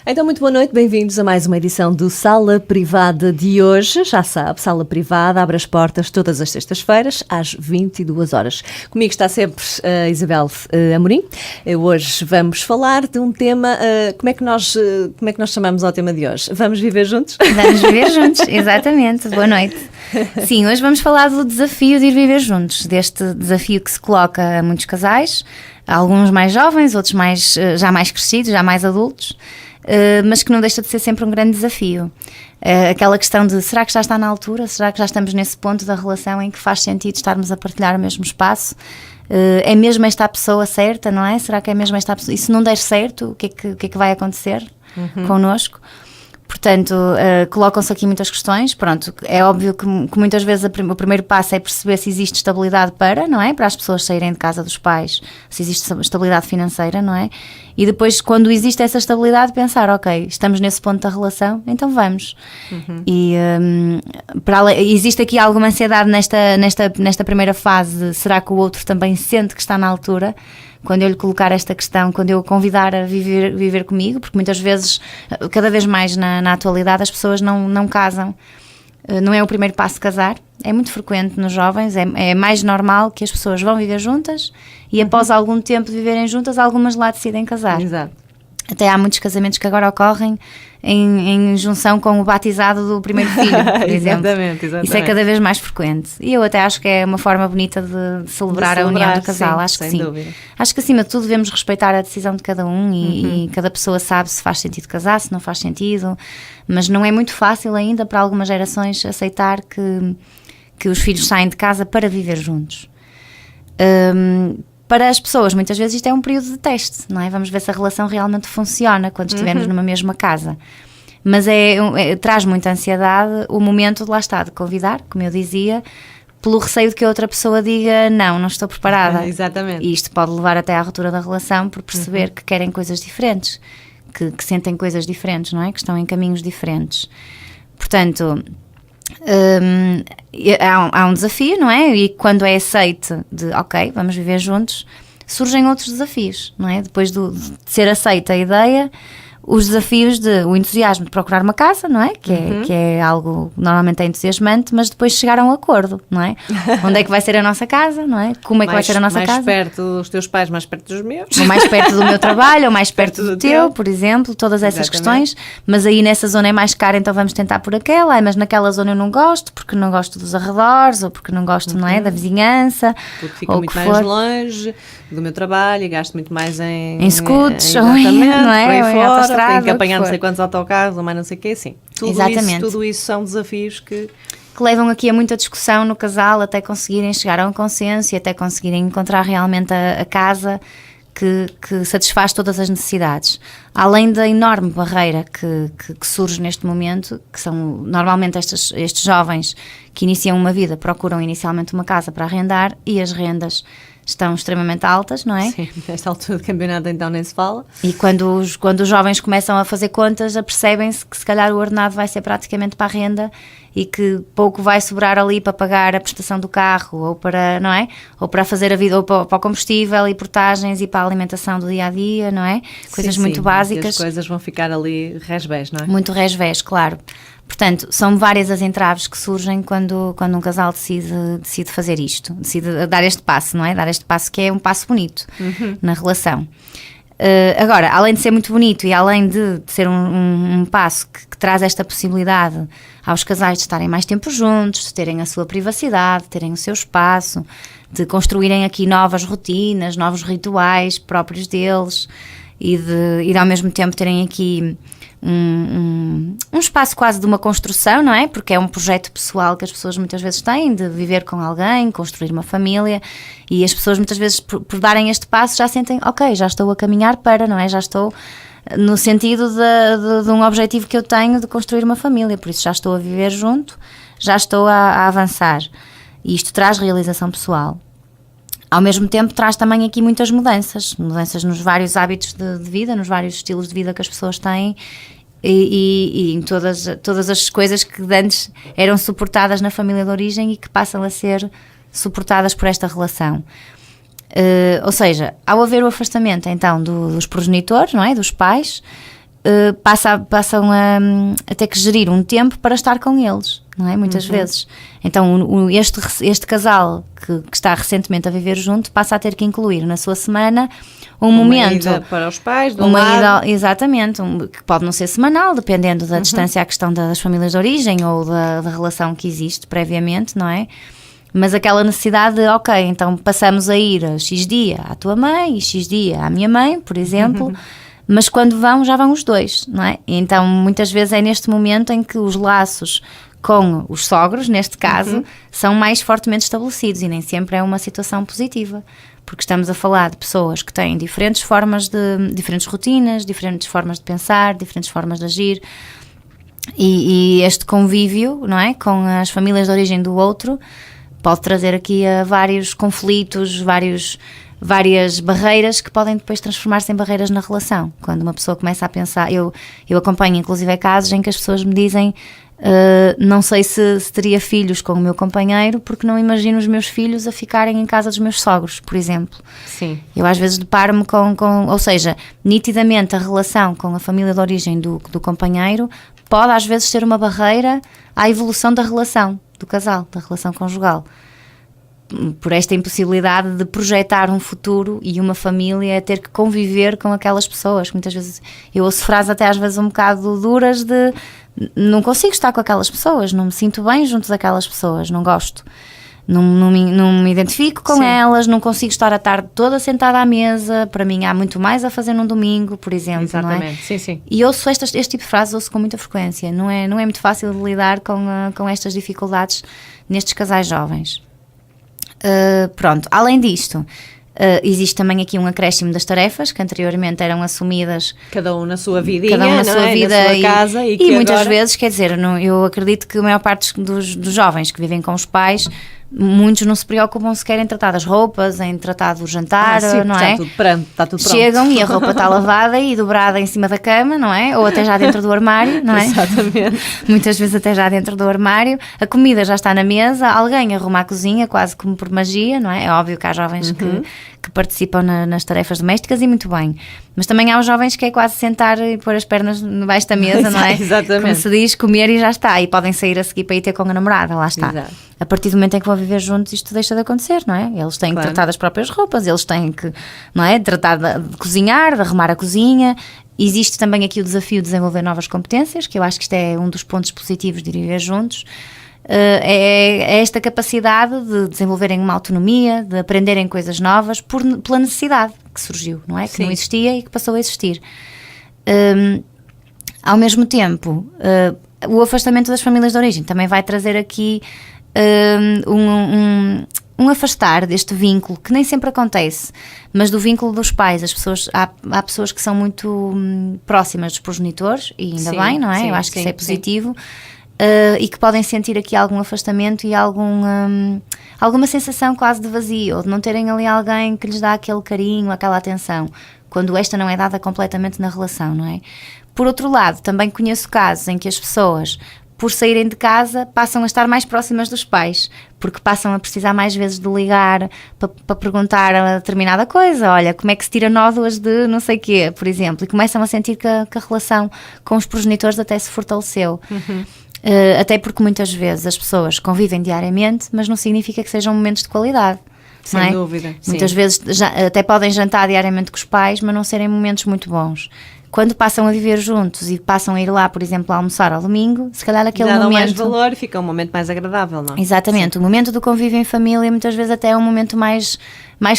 Então, muito boa noite, bem-vindos a mais uma edição do Sala Privada de hoje. Já sabe, Sala Privada abre as portas todas as sextas-feiras, às 22 horas. Comigo está sempre a Isabel Amorim. Hoje vamos falar de um tema, como é que nós chamamos ao tema de hoje? Vamos viver juntos? Vamos viver juntos, exatamente. Boa noite. Sim, hoje vamos falar do desafio de ir viver juntos, deste desafio que se coloca a muitos casais, alguns mais jovens, outros já mais crescidos, já mais adultos, mas que não deixa de ser sempre um grande desafio. Aquela questão de, será que já está na altura? Será que já estamos nesse ponto da relação em que faz sentido estarmos a partilhar o mesmo espaço? É mesmo esta a pessoa certa, não é? Será que é mesmo esta a pessoa? E se não der certo, o que é que vai acontecer connosco? Portanto, colocam-se aqui muitas questões. Pronto, é óbvio que muitas vezes o primeiro passo é perceber se existe estabilidade não é? Para as pessoas saírem de casa dos pais, se existe estabilidade financeira, não é? E depois, quando existe essa estabilidade, pensar, ok, estamos nesse ponto da relação, então vamos. E existe aqui alguma ansiedade nesta primeira fase. Será que o outro também sente que está na altura? Quando eu lhe colocar esta questão, quando eu o convidar a viver comigo, porque muitas vezes, cada vez mais na atualidade, as pessoas não casam. Não é o primeiro passo casar, é muito frequente nos jovens, é mais normal que as pessoas vão viver juntas e após algum tempo de viverem juntas, algumas lá decidem casar. Exato. Até há muitos casamentos que agora ocorrem em junção com o batizado do primeiro filho, por exemplo. Exatamente. Isso é cada vez mais frequente. E eu até acho que é uma forma bonita de celebrar a união do casal. Sim, acho que sem sim. dúvida. Acho que acima de tudo devemos respeitar a decisão de cada um e cada pessoa sabe se faz sentido casar, se não faz sentido. Mas não é muito fácil ainda para algumas gerações aceitar que os filhos saem de casa para viver juntos. Para as pessoas, muitas vezes isto é um período de teste, não é? Vamos ver se a relação realmente funciona quando estivermos numa mesma casa. Mas traz muita ansiedade o momento de lá estar, de convidar, como eu dizia, pelo receio de que a outra pessoa diga não estou preparada. Exatamente. E isto pode levar até à ruptura da relação por perceber que querem coisas diferentes, que sentem coisas diferentes, não é? Que estão em caminhos diferentes. Portanto, há um desafio, não é? E quando é aceite de ok, vamos viver juntos, surgem outros desafios, não é? Depois de ser aceita a ideia, os desafios o entusiasmo de procurar uma casa, não é? Que é algo normalmente entusiasmante, mas depois chegar a um acordo, não é? Onde é que vai ser a nossa casa, não é? Como é que vai ser a nossa casa? Mais perto dos teus pais, mais perto dos meus. Ou mais perto do meu trabalho, ou mais perto do teu, por exemplo, todas essas questões. Mas aí nessa zona é mais cara, então vamos tentar por aquela. Mas naquela zona eu não gosto, porque não gosto dos arredores, ou porque não gosto, não é? Da vizinhança. Porque fica muito mais longe do meu trabalho e gasto muito mais em scouts, ou não é? Por aí ou fora. Tenho que apanhar não sei quantos autocarros ou mais não sei o quê, sim. Tudo isso são desafios que levam aqui a muita discussão no casal até conseguirem chegar a um consenso e até conseguirem encontrar realmente a casa que satisfaz todas as necessidades. Além da enorme barreira que surge neste momento, que são normalmente estes jovens que iniciam uma vida, procuram inicialmente uma casa para arrendar e as rendas estão extremamente altas, não é? Sim, nesta altura do campeonato então nem se fala. E quando os jovens começam a fazer contas, apercebem-se que se calhar o ordenado vai ser praticamente para a renda e que pouco vai sobrar ali para pagar a prestação do carro ou para, não é? Ou para fazer a vida, ou para o combustível e portagens e para a alimentação do dia-a-dia, não é? Coisas muito básicas. As coisas vão ficar ali resvés, não é? Muito resvés, claro. Portanto, são várias as entraves que surgem quando um casal decide fazer isto, decide dar este passo, não é? Dar este passo que é um passo bonito na relação. Agora, além de ser muito bonito e além de ser um passo que traz esta possibilidade aos casais de estarem mais tempo juntos, de terem a sua privacidade, de terem o seu espaço, de construírem aqui novas rotinas, novos rituais próprios deles e de ao mesmo tempo terem aqui um espaço quase de uma construção, não é? Porque é um projeto pessoal que as pessoas muitas vezes têm, de viver com alguém, construir uma família, e as pessoas muitas vezes por darem este passo já sentem, ok, já estou a caminhar para, não é? Já estou no sentido de um objetivo que eu tenho de construir uma família, por isso já estou a viver junto, já estou a avançar, e isto traz realização pessoal. Ao mesmo tempo traz também aqui muitas mudanças nos vários hábitos de vida, nos vários estilos de vida que as pessoas têm e em todas as coisas que antes eram suportadas na família de origem e que passam a ser suportadas por esta relação. Ou seja, ao haver o afastamento então dos progenitores, não é? Dos pais, passam a ter que gerir um tempo para estar com eles, não é? Muitas vezes. Então este casal que está recentemente a viver junto passa a ter que incluir na sua semana um momento ida para os pais, uma ida, exatamente, que pode não ser semanal, dependendo da distância à questão das famílias de origem ou da relação que existe previamente, não é? Mas aquela necessidade de, ok, então passamos a ir X dia à tua mãe e X dia à minha mãe, por exemplo, mas quando vão, já vão os dois, não é? E então muitas vezes é neste momento em que os laços com os sogros, neste caso, são mais fortemente estabelecidos, e nem sempre é uma situação positiva, porque estamos a falar de pessoas que têm diferentes formas diferentes rotinas, diferentes formas de pensar, diferentes formas de agir, e este convívio, não é, com as famílias de origem do outro pode trazer aqui a vários conflitos, várias barreiras que podem depois transformar-se em barreiras na relação. Quando uma pessoa começa a pensar, eu acompanho inclusive casos em que as pessoas me dizem não sei se teria filhos com o meu companheiro, porque não imagino os meus filhos a ficarem em casa dos meus sogros, por exemplo. Sim. Eu às vezes deparo-me ou seja, nitidamente a relação com a família de origem do companheiro pode às vezes ser uma barreira à evolução da relação do casal, da relação conjugal, por esta impossibilidade de projetar um futuro e uma família a ter que conviver com aquelas pessoas. Muitas vezes eu ouço frases até às vezes um bocado duras de não consigo estar com aquelas pessoas, não me sinto bem junto daquelas pessoas, não gosto, não me identifico com elas, não consigo estar a tarde toda sentada à mesa, para mim há muito mais a fazer num domingo, por exemplo. Exatamente, não é? sim, sim. E ouço este tipo de frases, ouço com muita frequência, não é muito fácil de lidar com estas dificuldades nestes casais jovens. Pronto, além disto, existe também aqui um acréscimo das tarefas que anteriormente eram assumidas cada um na sua vidinha, cada um na sua vida na sua casa, e muitas vezes, quer dizer, eu acredito que a maior parte dos jovens que vivem com os pais, muitos não se preocupam sequer em tratar das roupas, em tratar do jantar, sim, não é? Está tudo pronto. Chegam e a roupa está lavada e dobrada em cima da cama, não é? Ou até já dentro do armário, não é? Exatamente. Muitas vezes até já dentro do armário. A comida já está na mesa, alguém arruma a cozinha quase como por magia, não é? É óbvio que há jovens que participam nas tarefas domésticas e muito bem. Mas também há os jovens que é quase sentar e pôr as pernas debaixo da mesa, não é? Exatamente. Como se diz, comer e já está. E podem sair a seguir para ir ter com a namorada, lá está. Exato. A partir do momento em que vão viver juntos, isto deixa de acontecer, não é? Eles têm que tratar das próprias roupas, eles têm que, não é? Tratar de cozinhar, de arrumar a cozinha. Existe também aqui o desafio de desenvolver novas competências, que eu acho que isto é um dos pontos positivos de viver juntos. É esta capacidade de desenvolverem uma autonomia, de aprenderem coisas novas pela necessidade que surgiu, não é? Que não existia e que passou a existir. Ao mesmo tempo, o afastamento das famílias de origem também vai trazer aqui um afastar deste vínculo, que nem sempre acontece, mas do vínculo dos pais. Há pessoas que são muito próximas dos progenitores, e ainda bem, não é? Sim, eu acho que isso é positivo. E que podem sentir aqui algum afastamento e alguma sensação quase de vazio, ou de não terem ali alguém que lhes dá aquele carinho, aquela atenção, quando esta não é dada completamente na relação, não é? Por outro lado, também conheço casos em que as pessoas, por saírem de casa, passam a estar mais próximas dos pais, porque passam a precisar mais vezes de ligar para perguntar a determinada coisa. Olha, como é que se tira nódoas de não sei quê, por exemplo, e começam a sentir que a relação com os progenitores até se fortaleceu. Até porque muitas vezes as pessoas convivem diariamente, mas não significa que sejam momentos de qualidade. Sem dúvida. Muitas vezes até podem jantar diariamente com os pais, mas não serem momentos muito bons. Quando passam a viver juntos e passam a ir lá, por exemplo, a almoçar ao domingo, se calhar aquele momento... dão mais valor e fica um momento mais agradável, não é? Exatamente. O momento do convívio em família muitas vezes até é um momento mais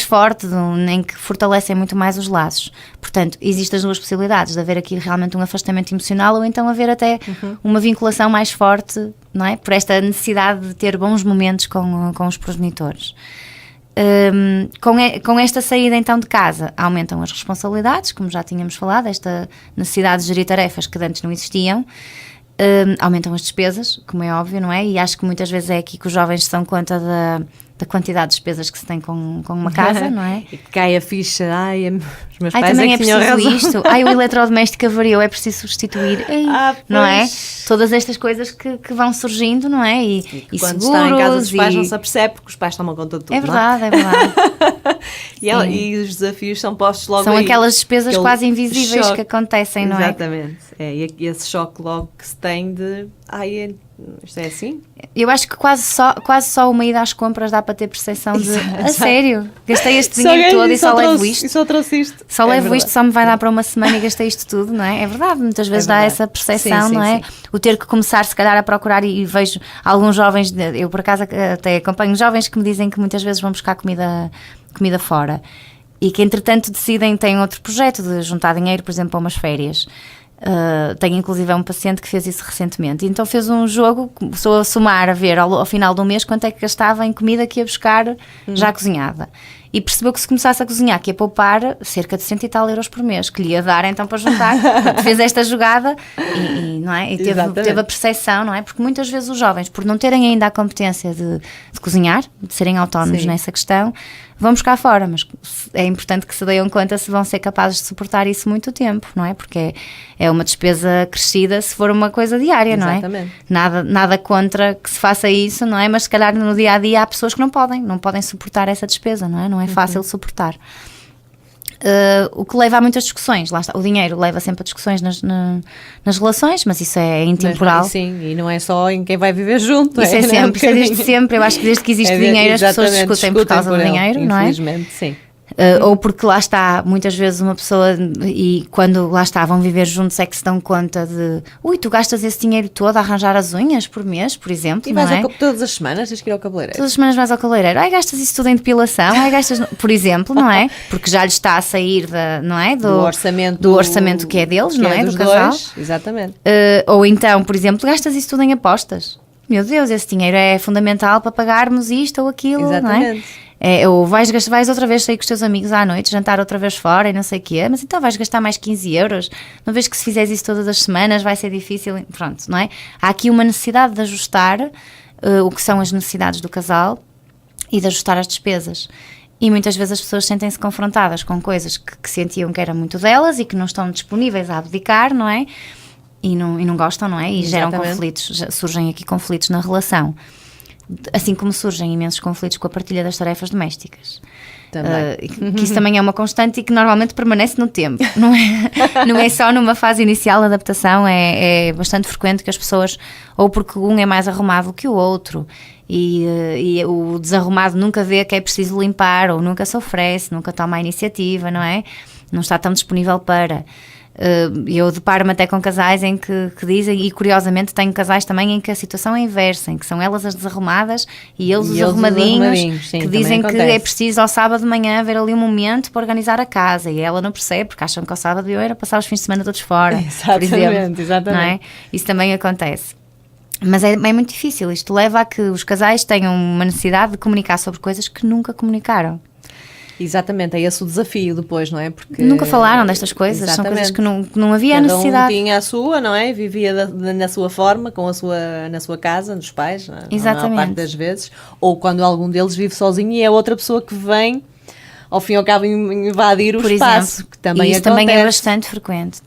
forte, em que fortalecem muito mais os laços. Portanto, existem as duas possibilidades, de haver aqui realmente um afastamento emocional, ou então haver até uma vinculação mais forte, não é? Por esta necessidade de ter bons momentos com os progenitores. Com esta saída então de casa, aumentam as responsabilidades, como já tínhamos falado, esta necessidade de gerir tarefas que antes não existiam. Aumentam as despesas, como é óbvio, não é? E acho que muitas vezes é aqui que os jovens se dão conta da quantidade de despesas que se tem com uma casa, não é? E que cai a ficha, os meus pais também é que tinham preciso razão. isto, o eletrodoméstico avariou, é preciso substituir, não é? Todas estas coisas que vão surgindo, não é? E quando seguros, está em casa dos pais não se apercebe, porque os pais tomam conta de tudo. É verdade, é verdade. E os desafios são postos logo São aí. aquelas despesas Aquele quase invisíveis choque. que acontecem, não é? Exatamente. E esse choque logo que se tem de... isto é assim? Eu acho que quase só uma ida às compras dá para ter percepção de... A sério? Gastei este Só dinheiro todo e só levo trouxe- isto? E só trouxe isto. Só levo isto, só me vai dar para uma semana e gastei isto tudo, não é? É verdade, muitas vezes dá verdade. essa percepção, Sim, não é? sim. O ter que começar, se calhar, a procurar e vejo alguns jovens, eu por acaso até acompanho jovens que me dizem que muitas vezes vão buscar comida fora e que entretanto decidem, têm outro projeto de juntar dinheiro, por exemplo, para umas férias. Tenho inclusive um paciente que fez isso recentemente, então fez um jogo, começou a somar, a ver ao final do mês quanto é que gastava em comida que ia buscar já cozinhada, e percebeu que se começasse a cozinhar que ia poupar cerca de 100 e tal euros por mês, que lhe ia dar então para juntar. Fez esta jogada não é? E teve a percepção, não é? Porque muitas vezes os jovens, por não terem ainda a competência de cozinhar, de serem autónomos nessa questão, vão buscar fora, mas é importante que se deem conta se vão ser capazes de suportar isso muito tempo, não é? Porque é uma despesa crescida se for uma coisa diária, não é? Exatamente. Nada contra que se faça isso, não é? Mas se calhar no dia a dia há pessoas que não podem suportar essa despesa, não é? Não é fácil suportar. O que leva a muitas discussões, lá está, o dinheiro leva sempre a discussões nas relações, mas isso é intemporal. Sim, e não é só em quem vai viver junto. Isso é sempre, isso é desde sempre. Eu acho que desde que existe dinheiro as pessoas discutem por causa do dinheiro, não é? Infelizmente, sim. Ou porque lá está, muitas vezes uma pessoa, e quando lá está, vão viver juntos é que se dão conta de tu gastas esse dinheiro todo a arranjar as unhas por mês, por exemplo, E não vais é? todas as semanas tens que ir ao cabeleireiro. Todas as semanas vais ao cabeleireiro, gastas isso tudo em depilação, gastas, por exemplo, não é? Porque já lhe está a sair não é? Do orçamento que é deles, que não é? dos Do casal. dois, exatamente. Ou então, por exemplo, gastas isso tudo em apostas. Meu Deus, esse dinheiro é fundamental para pagarmos isto ou aquilo, Exatamente. não é? Ou vais outra vez sair com os teus amigos à noite, jantar outra vez fora e não sei o quê, mas então vais gastar mais 15 euros, não vês que se fizeres isso todas as semanas vai ser difícil, pronto, não é? Há aqui uma necessidade de ajustar o que são as necessidades do casal e de ajustar as despesas. E muitas vezes as pessoas sentem-se confrontadas com coisas que sentiam que era muito delas e que não estão disponíveis a abdicar, não é? E não gostam, não é? E geram conflitos, surgem aqui conflitos na relação. Assim como surgem imensos conflitos com a partilha das tarefas domésticas. Também. Que isso também é uma constante e que normalmente permanece no tempo. Não é só numa fase inicial de adaptação, é bastante frequente que as pessoas, ou porque um é mais arrumado que o outro, e o desarrumado nunca vê que é preciso limpar, ou nunca se oferece, nunca toma a iniciativa, não é? Não está tão disponível para... eu deparo-me até com casais em que dizem, e curiosamente tenho casais também em que a situação é inversa, em que são elas as desarrumadas e eles os arrumadinhos, sim, que dizem que acontece. é preciso ao sábado de manhã haver ali um momento para organizar a casa, e ela não percebe porque acham que ao sábado eu era passar os fins de semana todos fora, por exemplo, exatamente. não é? Isso também acontece. Mas é muito difícil, isto leva a que os casais tenham uma necessidade de comunicar sobre coisas que nunca comunicaram. Exatamente, é esse o desafio depois, não é? Porque nunca falaram destas coisas, são coisas que não havia necessidade. Um tinha a sua, não é? Vivia na sua forma, na sua casa, nos pais, exatamente. A maior parte das vezes, ou quando algum deles vive sozinho e é outra pessoa que vem, ao fim e ao cabo, invadir o espaço. Exemplo, que também isso acontece. também é bastante frequente. Isso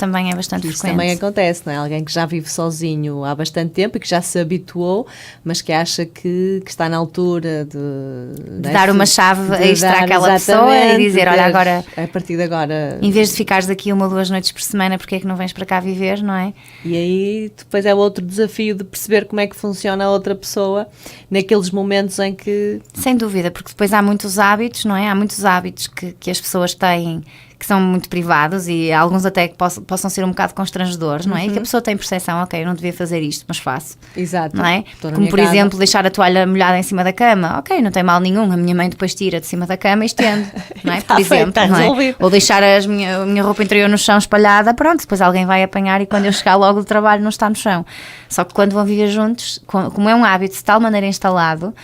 também acontece, não é? Alguém que já vive sozinho há bastante tempo e que já se habituou, mas que acha que está na altura de dar uma chave extra àquela pessoa e dizer, olha, agora, a partir de agora, em vez de ficares aqui 1 ou 2 noites por semana, porque é que não vens para cá viver, não é? E aí depois é outro desafio de perceber como é que funciona a outra pessoa naqueles momentos em que... Sem dúvida, porque depois há muitos hábitos, não é? Há muitos hábitos que as pessoas têm que são muito privados e alguns até que possam ser um bocado constrangedores, não é? E que a pessoa tem percepção, ok, eu não devia fazer isto, mas faço. Exato. Não é? Como, por exemplo, deixar a toalha molhada em cima da cama. Ok, não tem mal nenhum, a minha mãe depois tira de cima da cama e estende, não é? Por exemplo, não é? Ou deixar a minha roupa interior no chão espalhada, pronto, depois alguém vai apanhar e quando eu chegar logo do trabalho não está no chão. Só que quando vão viver juntos, como é um hábito de tal maneira instalado,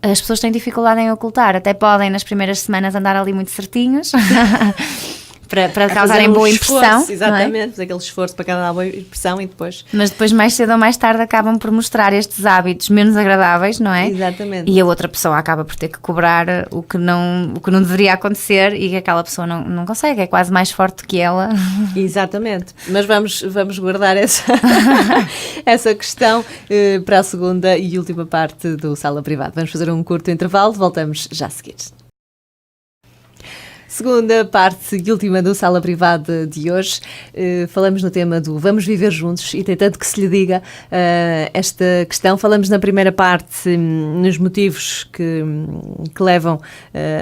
as pessoas têm dificuldade em ocultar, até podem nas primeiras semanas andar ali muito certinhos, para causarem boa impressão. Exatamente, não é? fazer aquele esforço para causar boa impressão e depois... Mas depois, mais cedo ou mais tarde, acabam por mostrar estes hábitos menos agradáveis, não é? Exatamente. E a outra pessoa acaba por ter que cobrar o que não deveria acontecer e que aquela pessoa não consegue, é quase mais forte que ela. Exatamente. Mas vamos guardar essa questão para a segunda e última parte do Sala Privada. Vamos fazer um curto intervalo, voltamos já a seguir. Segunda parte e última do Sala Privada de hoje, falamos no tema do vamos viver juntos e tem tanto que se lhe diga esta questão. Falamos na primeira parte nos motivos que levam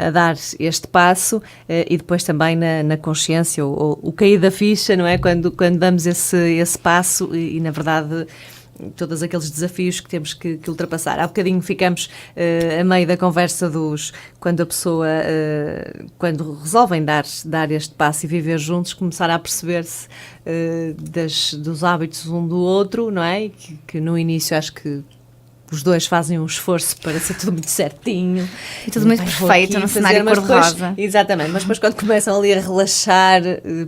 a dar este passo e depois também na consciência ou o cair da ficha, não é? Quando damos esse passo e na verdade... todos aqueles desafios que temos que ultrapassar. Há bocadinho ficamos a meio da conversa quando a pessoa, quando resolvem dar este passo e viver juntos, começar a perceber-se dos hábitos um do outro, não é? Que no início acho que os dois fazem um esforço para ser tudo muito certinho. E tudo muito perfeito no cenário cor-de-rosa. Exatamente, mas depois quando começam ali a relaxar,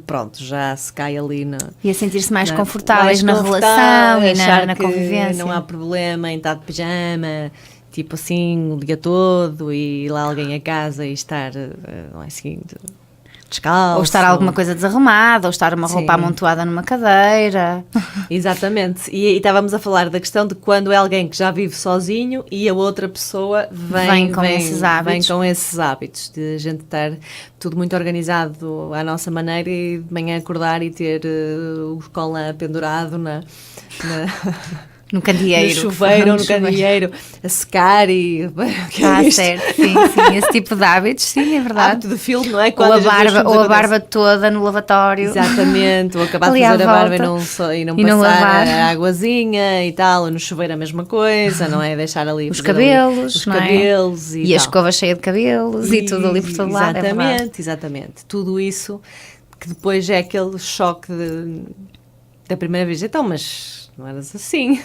pronto, já se cai ali e a sentir-se mais confortáveis na relação e na convivência. Não há problema em estar de pijama, tipo assim, o dia todo, e lá alguém a casa e estar, não é assim... descalço. Ou estar alguma coisa desarrumada, ou estar uma roupa amontoada numa cadeira. Exatamente. E estávamos a falar da questão de quando é alguém que já vive sozinho e a outra pessoa vem com esses hábitos. De a gente estar tudo muito organizado à nossa maneira e de manhã acordar e ter o cola pendurado no candeeiro. No chuveiro, no candeeiro, a secar e... certo, sim, esse tipo de hábitos, sim, é verdade. Hábito de filme, não é? Ou a barba toda no lavatório. Exatamente, ou acabar de fazer a barba e não passar a águazinha e tal, ou no chuveiro a mesma coisa, não é? Deixar ali... Os cabelos, os cabelos e a escova cheia de cabelos e tudo ali por todo lado, Exatamente. Tudo isso que depois é aquele choque da primeira vez. Então, mas... não eras assim.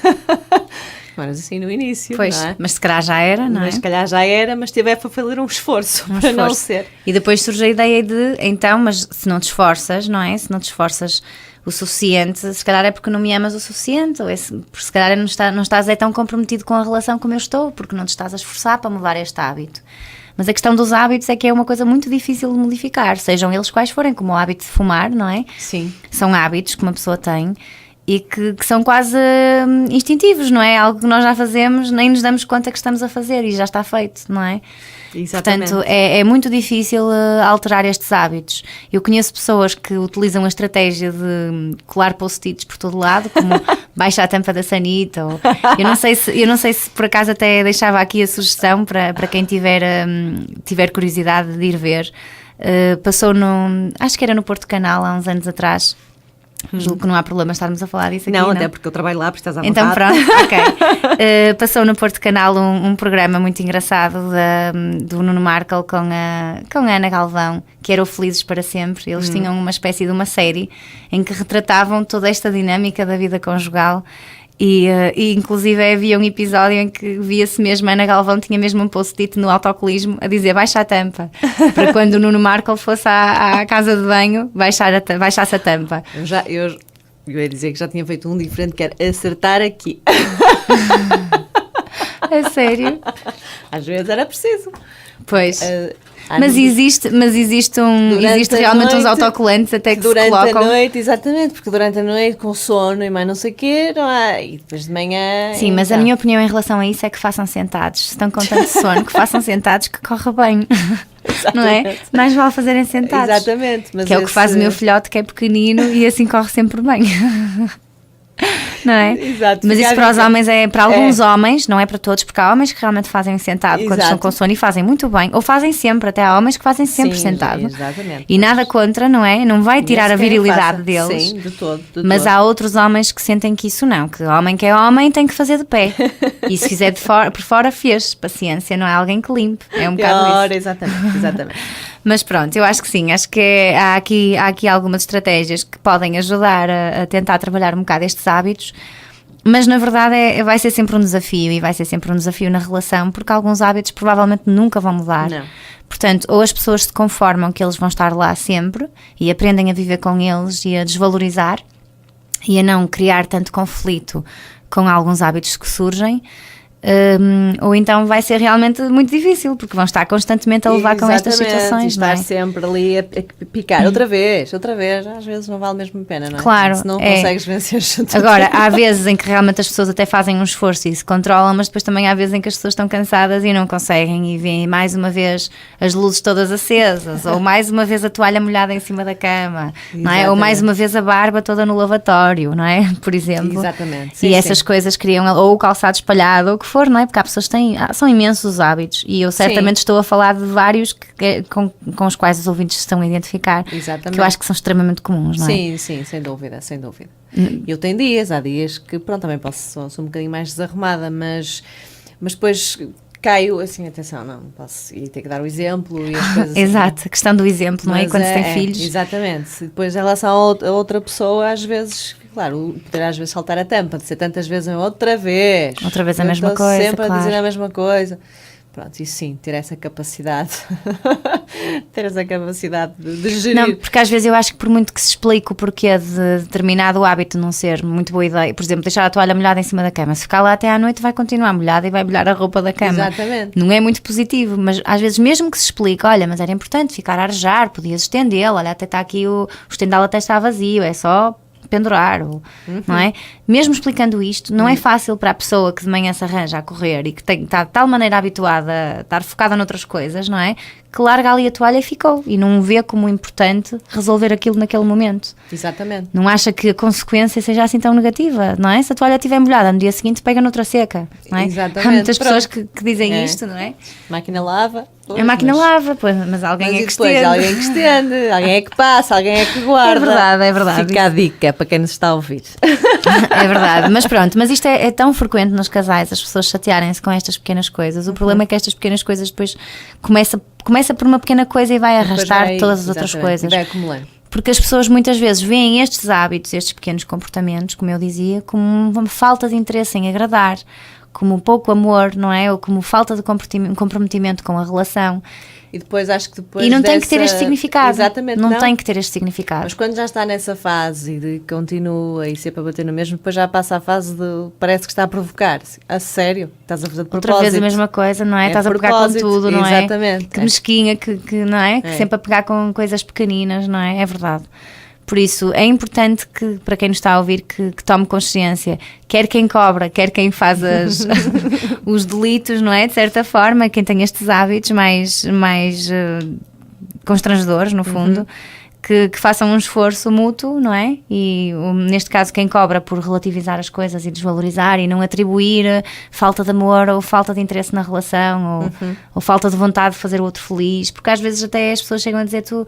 Não eras assim no início. Pois, não é? Mas se calhar já era, não é? Mas se calhar já era, mas teve a fazer um esforço para não ser. E depois surge a ideia de, então, mas se não te esforças, não é? Se não te esforças o suficiente, se calhar é porque não me amas o suficiente, ou porque se calhar não estás tão comprometido com a relação como eu estou, porque não te estás a esforçar para mudar este hábito. Mas a questão dos hábitos é que é uma coisa muito difícil de modificar, sejam eles quais forem, como o hábito de fumar, não é? Sim. São hábitos que uma pessoa tem e que são quase instintivos, não é? Algo que nós já fazemos, nem nos damos conta que estamos a fazer e já está feito, não é? Exatamente. Portanto, é muito difícil alterar estes hábitos. Eu conheço pessoas que utilizam a estratégia de colar post-its por todo lado, como baixa a tampa da sanita. Ou, eu não sei se por acaso até deixava aqui a sugestão para quem tiver curiosidade de ir ver. Passou acho que era no Porto Canal há uns anos atrás. Julgo que não há problema estarmos a falar disso aqui. Não, até porque eu trabalho lá, porque estás à vontade. Então pronto, ok. Passou no Porto Canal um programa muito engraçado do Nuno Markle com a Ana Galvão, que era o Felizes para Sempre. Eles tinham uma espécie de uma série em que retratavam toda esta dinâmica da vida conjugal. E inclusive havia um episódio em que via-se mesmo, a Ana Galvão tinha mesmo um post-it no autocolismo a dizer baixa a tampa, para quando o Nuno Markle fosse à casa de banho baixasse a tampa. Eu ia dizer que já tinha feito um diferente, que era acertar aqui. É sério? Às vezes era preciso. Pois. Mas existe realmente uns autocolantes até que se colocam. Durante a noite, exatamente, porque durante a noite com sono e mais não sei o quê, não há, e depois de manhã... Sim, mas a minha opinião em relação a isso é que façam sentados. Se estão com tanto sono, que façam sentados, que corra bem. Não é? Mais vale fazerem sentados. Exatamente. Mas que é o que faz o meu filhote, que é pequenino e assim corre sempre bem. Não é? Exato. Mas isso para os homens para alguns homens, não é para todos, porque há homens que realmente fazem sentado quando estão com sono e fazem muito bem, ou fazem sempre, até há homens que fazem sempre sentado. Exatamente. E nada contra, não é? Não vai tirar a virilidade deles. Sim, de todo. Mas há outros homens que sentem que isso não, que homem que é homem tem que fazer de pé. E se fizer por fora, fez. Paciência, não é alguém que limpe. É um bocado isso. Exatamente. Mas pronto, eu acho que sim, acho que há aqui algumas estratégias que podem ajudar a tentar trabalhar um bocado estes hábitos. Mas na verdade vai ser sempre um desafio, e vai ser sempre um desafio na relação, porque alguns hábitos provavelmente nunca vão mudar. Não. Portanto, ou as pessoas se conformam que eles vão estar lá sempre e aprendem a viver com eles e a desvalorizar e a não criar tanto conflito com alguns hábitos que surgem, ou então vai ser realmente muito difícil, porque vão estar constantemente a levar com estas situações. E estar sempre ali a picar outra vez, às vezes não vale mesmo a pena, não é? Claro. Se não consegues vencer junto. Agora, há vezes em que realmente as pessoas até fazem um esforço e se controlam, mas depois também há vezes em que as pessoas estão cansadas e não conseguem, e veem mais uma vez as luzes todas acesas, ou mais uma vez a toalha molhada em cima da cama, não é? Ou mais uma vez a barba toda no lavatório, não é? Por exemplo. Exatamente. Sim, essas coisas criam, ou o calçado espalhado, ou o que for, não é? Porque há pessoas que têm, são imensos os hábitos, e eu certamente estou a falar de vários com os quais os ouvintes se estão a identificar. Exatamente. Que eu acho que são extremamente comuns, não é? Sim, sem dúvida. Eu tenho há dias que, pronto, também sou um bocadinho mais desarrumada, mas depois caio, assim, atenção, não posso ir ter que dar o exemplo e as coisas. Exato, a questão do exemplo, não é? Quando se tem filhos. Exatamente. Depois, em relação a outra pessoa, às vezes, claro, poderá às vezes saltar a tampa, de ser tantas vezes outra vez a mesma coisa, sempre claro. A dizer a mesma coisa. Pronto, e sim, ter essa capacidade de gerir. Não, porque às vezes eu acho que por muito que se explique o porquê de determinado hábito não ser muito boa ideia, por exemplo, deixar a toalha molhada em cima da cama, se ficar lá até à noite vai continuar molhada e vai molhar a roupa da cama. Exatamente. Não é muito positivo, mas às vezes mesmo que se explique, olha, mas era importante ficar a arejar, podias estendê-lo, olha, até está aqui o estendal até está vazio, é só pendurar, não é? Mesmo explicando isto, não é fácil para a pessoa que de manhã se arranja a correr e que está de tal maneira habituada a estar focada noutras coisas, não é? Que larga ali a toalha e ficou, e não vê como importante resolver aquilo naquele momento. Exatamente. Não acha que a consequência seja assim tão negativa, não é? Se a toalha estiver molhada, no dia seguinte pega noutra seca, não é? Exatamente. Há muitas pessoas que dizem isto, não é? Máquina lava. A máquina lava, pois, mas alguém é que estende. Alguém que estende, alguém é que passa, alguém é que guarda. É verdade. Fica a dica para quem nos está a ouvir. É verdade, mas pronto, mas isto é tão frequente nos casais, as pessoas chatearem-se com estas pequenas coisas. O problema é que estas pequenas coisas depois começa por uma pequena coisa e vai arrastar todas as outras coisas. E vai acumulando. Porque as pessoas muitas vezes veem estes hábitos, estes pequenos comportamentos, como eu dizia, como uma falta de interesse em agradar, como pouco amor, não é? Ou como falta de comprometimento com a relação. E depois acho que depois. E não tem que ter este significado. Exatamente. Não tem que ter este significado. Mas quando já está nessa fase de continua e sempre a bater no mesmo, depois já passa a fase de parece que está a provocar. A sério? Estás a fazer de propósito. Outra vez a mesma coisa, não é? Estás a pegar com tudo, não é? Exatamente. Que mesquinha, que não é? Que sempre a pegar com coisas pequeninas, não é? É verdade. Por isso, é importante que, para quem nos está a ouvir, que tome consciência, quer quem cobra, quer quem faz os delitos, não é? De certa forma, quem tem estes hábitos mais constrangedores, no fundo, que façam um esforço mútuo, não é? E neste caso quem cobra por relativizar as coisas e desvalorizar e não atribuir falta de amor ou falta de interesse na relação ou falta de vontade de fazer o outro feliz, porque às vezes até as pessoas chegam a dizer tu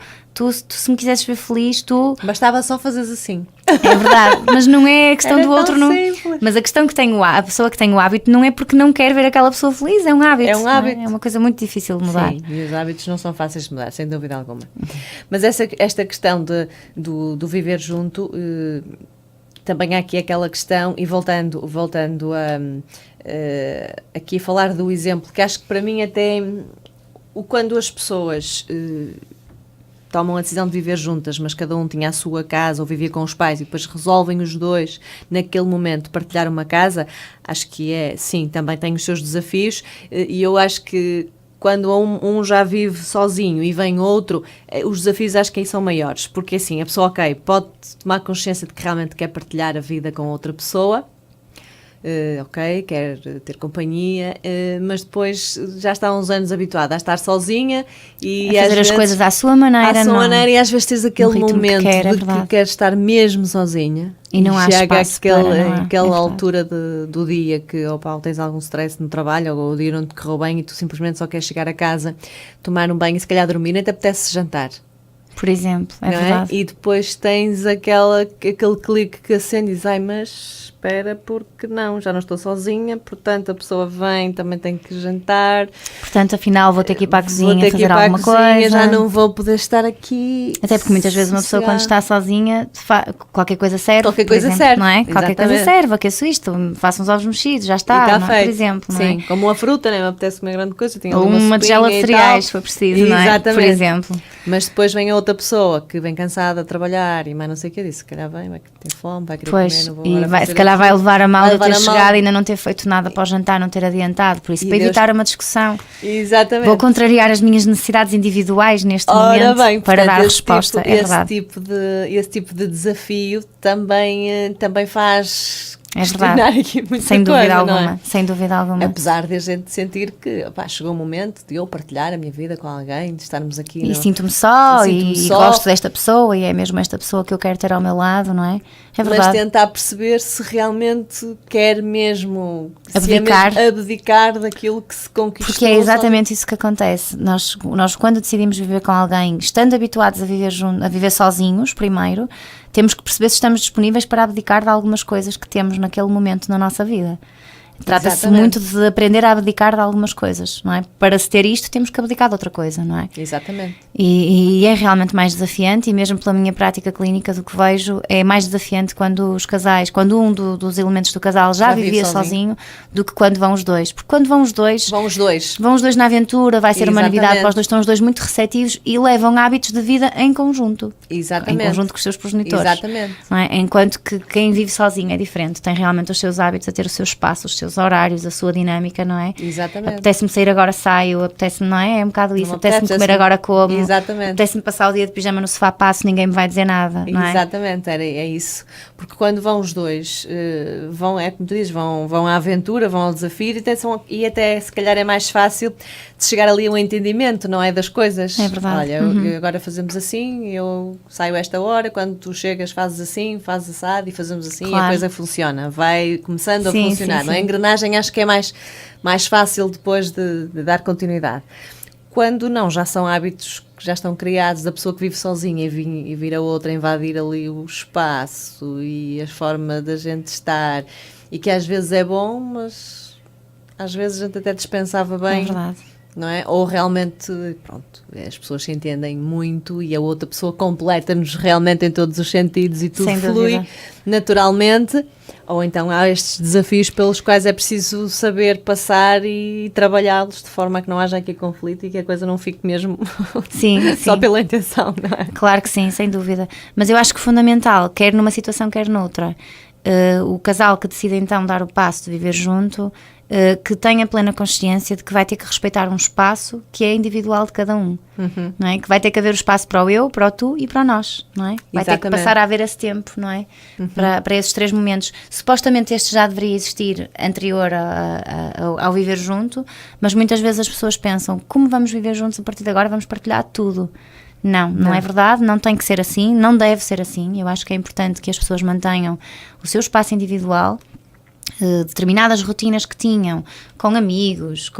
se me quisesses ver feliz, bastava só fazeres assim. É verdade, mas não é a questão do outro, não. Simples. Mas a questão que tem a pessoa que tem o hábito não é porque não quer ver aquela pessoa feliz, é um hábito. É um hábito. É uma coisa muito difícil de mudar. Sim, e os hábitos não são fáceis de mudar, sem dúvida alguma. Mas esta questão do viver junto, também há aqui aquela questão, e voltando aqui a falar do exemplo, que acho que para mim até quando as pessoas tomam a decisão de viver juntas, mas cada um tinha a sua casa ou vivia com os pais e depois resolvem os dois naquele momento partilhar uma casa, acho que sim, também tem os seus desafios, e eu acho que quando um já vive sozinho e vem outro, os desafios acho que aí são maiores, porque assim, a pessoa, pode tomar consciência de que realmente quer partilhar a vida com outra pessoa, quer ter companhia, mas depois já está há uns anos habituada a estar sozinha e a fazer as coisas à sua maneira, e às vezes tens aquele momento que queres estar mesmo sozinha e não há chega espaço aquela altura do dia que tens algum stress no trabalho ou o dia não te correu bem e tu simplesmente só queres chegar a casa, tomar um banho e se calhar dormir, nem te apetece jantar. Por exemplo, é não verdade. E depois tens aquele clique que acende e diz, mas espera, porque não, já não estou sozinha, portanto a pessoa vem, também tem que jantar. Portanto, afinal, vou ter que ir para a cozinha fazer alguma cozinha, coisa. Já não vou poder estar aqui. Até porque muitas vezes uma pessoa, quando está sozinha, qualquer coisa serve. Qualquer coisa exemplo, serve. Não é? Qualquer Exatamente. coisa serve, aqueço isto, faço uns ovos mexidos, já está, E está não é? feito. Por exemplo. Não Sim, é? como uma fruta, nem me apetece comer grande coisa. Tenho Ou uma tigela de cereais, se for preciso, não é? Exatamente. Por exemplo. Mas depois vem a outra pessoa que vem cansada a trabalhar e mais não sei o que disse, se calhar vem, vai ter fome, vai querer comer, não vou e se calhar vai levar a mal de ter chegado e ainda não ter feito nada para o jantar, não ter adiantado, por isso, para evitar uma discussão. Exatamente. Vou contrariar as minhas necessidades individuais neste momento bem, para portanto, dar resposta, é verdade. Esse tipo de desafio também faz... É verdade, aqui muita sem dúvida coisa, alguma, não é? sem dúvida alguma. Apesar de a gente sentir que chegou o momento de eu partilhar a minha vida com alguém, de estarmos aqui. E sinto-me só, e gosto desta pessoa, e é mesmo esta pessoa que eu quero ter ao meu lado, não é? É verdade. Mas tentar perceber se realmente quer mesmo abdicar daquilo que se conquistou. Porque é exatamente isso que acontece. Nós quando decidimos viver com alguém, estando habituados a viver sozinhos, primeiro, temos que perceber se estamos disponíveis para abdicar de algumas coisas que temos naquele momento na nossa vida. Trata-se muito de aprender a abdicar de algumas coisas, não é? Para se ter isto, temos que abdicar de outra coisa, não é? Exatamente. E é realmente mais desafiante, e mesmo pela minha prática clínica do que vejo, é mais desafiante quando os casais, quando um dos elementos do casal já vivia sozinho, do que quando vão os dois. Porque quando vão os dois na aventura, vai ser uma novidade para os dois, estão os dois muito receptivos e levam hábitos de vida em conjunto. Exatamente. Em conjunto com os seus progenitores. Exatamente. Não é? Enquanto que quem vive sozinho é diferente, tem realmente os seus hábitos, a ter o seu espaço, os seus horários, a sua dinâmica, não é? Exatamente. Apetece-me sair agora, saio, apetece-me, não é? É um bocado isso, apetece-me comer agora, como. Exatamente. Apetece-me passar o dia de pijama no sofá, passo, ninguém me vai dizer nada, não é? Exatamente, é isso. Porque quando vão os dois, é como tu dizes, vão à aventura, vão ao desafio e até se calhar é mais fácil de chegar ali a um entendimento, não é? Das coisas. É verdade. Olha, agora fazemos assim, eu saio a esta hora, quando tu chegas fazes assim, fazes assado e fazemos assim, claro. E a coisa funciona, vai começando a funcionar, não é? A engrenagem acho que é mais fácil depois de dar continuidade. Quando não, já são hábitos que já estão criados, da pessoa que vive sozinha e vir a outra invadir ali o espaço e a forma da gente estar, e que às vezes é bom, mas às vezes a gente até dispensava bem. É verdade. Não é? Ou realmente, pronto, as pessoas se entendem muito e a outra pessoa completa-nos realmente em todos os sentidos e tudo flui naturalmente. Ou então há estes desafios pelos quais é preciso saber passar e trabalhá-los de forma a que não haja aqui conflito e que a coisa não fique mesmo só pela intenção, não é? Claro que sim, sem dúvida. Mas eu acho que fundamental, quer numa situação, quer noutra, o casal que decide então dar o passo de viver junto, que tenha plena consciência de que vai ter que respeitar um espaço que é individual de cada um, não é? Que vai ter que haver o espaço para o eu, para o tu e para o nós, não é? Vai ter que passar a haver esse tempo, não é? Para esses três momentos. Supostamente este já deveria existir anterior ao viver junto, mas muitas vezes as pessoas pensam, como vamos viver juntos a partir de agora, vamos partilhar tudo. Não é verdade, não tem que ser assim, não deve ser assim. Eu acho que é importante que as pessoas mantenham o seu espaço individual, determinadas rotinas que tinham com amigos,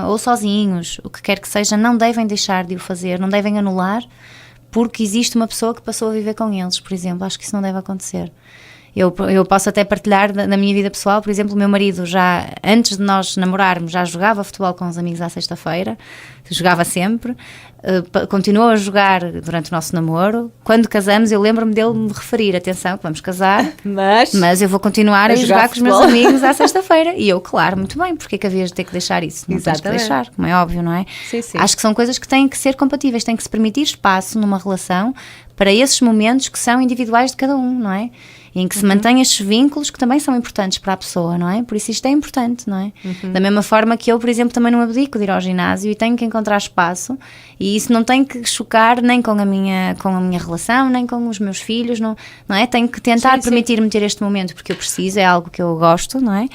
ou sozinhos, o que quer que seja, não devem deixar de o fazer, não devem anular porque existe uma pessoa que passou a viver com eles, por exemplo. Acho que isso não deve acontecer. Eu posso até partilhar da minha vida pessoal, por exemplo, o meu marido já, antes de nós namorarmos, já jogava futebol com os amigos à sexta-feira, jogava sempre, continuou a jogar durante o nosso namoro. Quando casamos, eu lembro-me dele me referir, atenção, que vamos casar, mas eu vou continuar a jogar com os meus amigos à sexta-feira. E eu, claro, muito bem, porque é que havias de ter que deixar isso? Não tens que deixar, como é óbvio, não é? Sim, sim. Acho que são coisas que têm que ser compatíveis, têm que se permitir espaço numa relação para esses momentos que são individuais de cada um, não é? Em que se mantém estes vínculos que também são importantes para a pessoa, não é? Por isso isto é importante, não é? Da mesma forma que eu, por exemplo, também não abdico de ir ao ginásio e tenho que encontrar espaço, e isso não tem que chocar nem com a minha relação, nem com os meus filhos, não é? Tenho que tentar permitir-me ter este momento porque eu preciso, é algo que eu gosto, não é?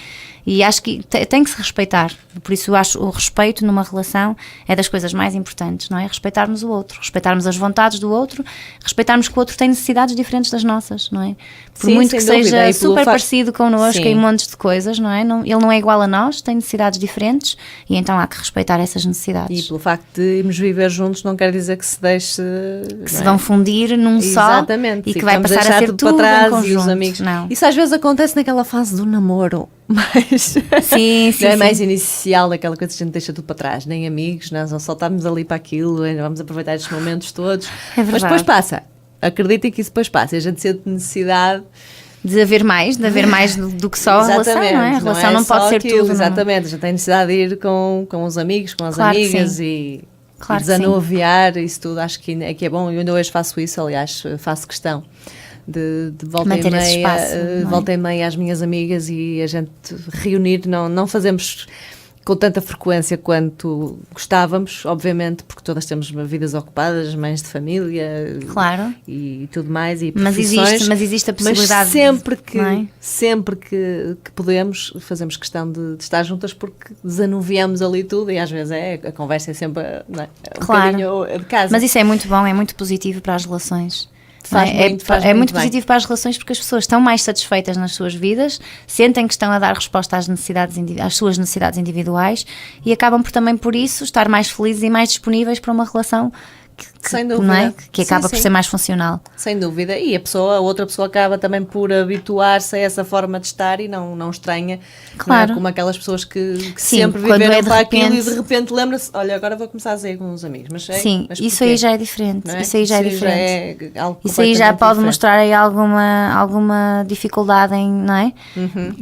E acho que tem que se respeitar. Por isso eu acho o respeito numa relação é das coisas mais importantes, não é? Respeitarmos o outro, respeitarmos as vontades do outro, respeitarmos que o outro tem necessidades diferentes das nossas, não é? Por Sim, muito que seja super facto... parecido connosco Sim. em montes de coisas, não é? Ele não é igual a nós, tem necessidades diferentes e então há que respeitar essas necessidades. E pelo facto de irmos viver juntos não quer dizer que se deixe... Que se vão fundir num Exatamente. só e que vai passar a ser tudo para trás em conjunto. E os amigos. Não. Isso às vezes acontece naquela fase do namoro, mas sim, não é mais inicial, daquela coisa que a gente deixa tudo para trás, nem amigos, nós só estamos ali para aquilo, vamos aproveitar estes momentos todos. Mas depois passa, acreditem que isso depois passa, e a gente sente necessidade de haver mais do que só a relação, não é? A relação não pode ser aquilo, tudo. Exatamente, a gente tem necessidade de ir com os amigos, com as amigas e desanuviar isso tudo, acho que é bom. Eu ainda hoje faço isso, aliás, faço questão de volta e meia, espaço, volta e meia às minhas amigas e a gente reunir, não fazemos com tanta frequência quanto gostávamos, obviamente, porque todas temos vidas ocupadas, mães de família, claro, e tudo mais, e mas existe a possibilidade, mas sempre que podemos, fazemos questão de estar juntas, porque desanuviamos ali tudo e às vezes a conversa é sempre bocadinho de casa. Mas isso é muito bom, é muito positivo para as relações. É muito positivo para as relações, porque as pessoas estão mais satisfeitas nas suas vidas, sentem que estão a dar resposta às suas necessidades individuais e acabam também por isso estar mais felizes e mais disponíveis para uma relação sem dúvida. Não é? Que acaba por ser mais funcional. Sem dúvida. E a outra pessoa acaba também por habituar-se a essa forma de estar e não estranha. Claro. Não é? Como aquelas pessoas que sempre viveram para aquilo e de repente lembra-se, olha, agora vou começar a sair com uns amigos. Mas isso aí já é diferente. É? Isso aí já é diferente. Isso aí já pode diferente. mostrar aí alguma dificuldade em, não é?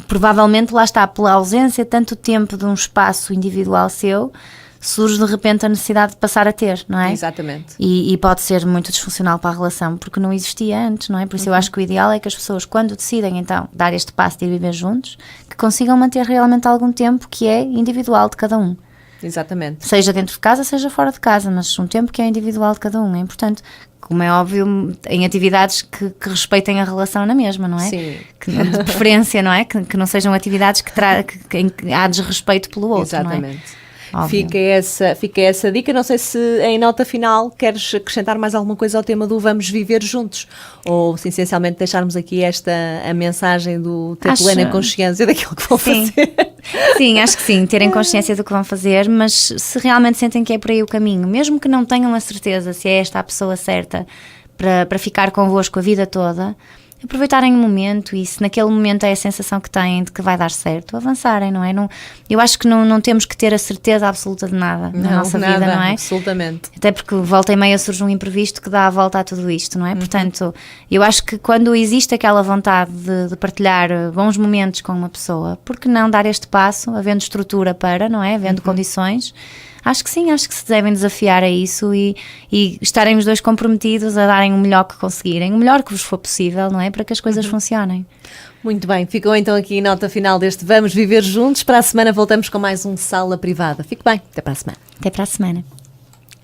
Provavelmente lá está, pela ausência de tanto tempo de um espaço individual seu, surge de repente a necessidade de passar a ter, não é? Exatamente. E pode ser muito disfuncional para a relação, porque não existia antes, não é? Por isso eu acho que o ideal é que as pessoas, quando decidem então dar este passo de ir viver juntos, que consigam manter realmente algum tempo que é individual de cada um. Exatamente. Seja dentro de casa, seja fora de casa, mas um tempo que é individual de cada um. É importante, como é óbvio, em atividades que respeitem a relação na mesma, não é? Sim. De preferência, não é? Que não sejam atividades que há desrespeito pelo outro, exatamente. Não é? Óbvio. Fica essa dica. Não sei se em nota final queres acrescentar mais alguma coisa ao tema do vamos viver juntos, ou se essencialmente deixarmos aqui a mensagem do ter plena consciência daquilo que vão fazer. Sim, acho que sim, terem consciência do que vão fazer, mas se realmente sentem que é por aí o caminho, mesmo que não tenham a certeza se é esta a pessoa certa para ficar convosco a vida toda, aproveitarem o momento e se naquele momento é a sensação que têm de que vai dar certo, avançarem, não é? Eu acho que não temos que ter a certeza absoluta de nada na nossa vida, não é? Absolutamente. Até porque volta e meia surge um imprevisto que dá a volta a tudo isto, não é? Portanto, eu acho que quando existe aquela vontade de partilhar bons momentos com uma pessoa, por que não dar este passo, havendo estrutura para, não é? Havendo condições. Acho que sim, acho que se devem desafiar a isso e estarem os dois comprometidos a darem o melhor que conseguirem, o melhor que vos for possível, não é? Para que as coisas funcionem. Muito bem, ficou então aqui a nota final deste Vamos Viver Juntos. Para a semana voltamos com mais um Sala Privada. Fique bem, até para a semana. Até para a semana.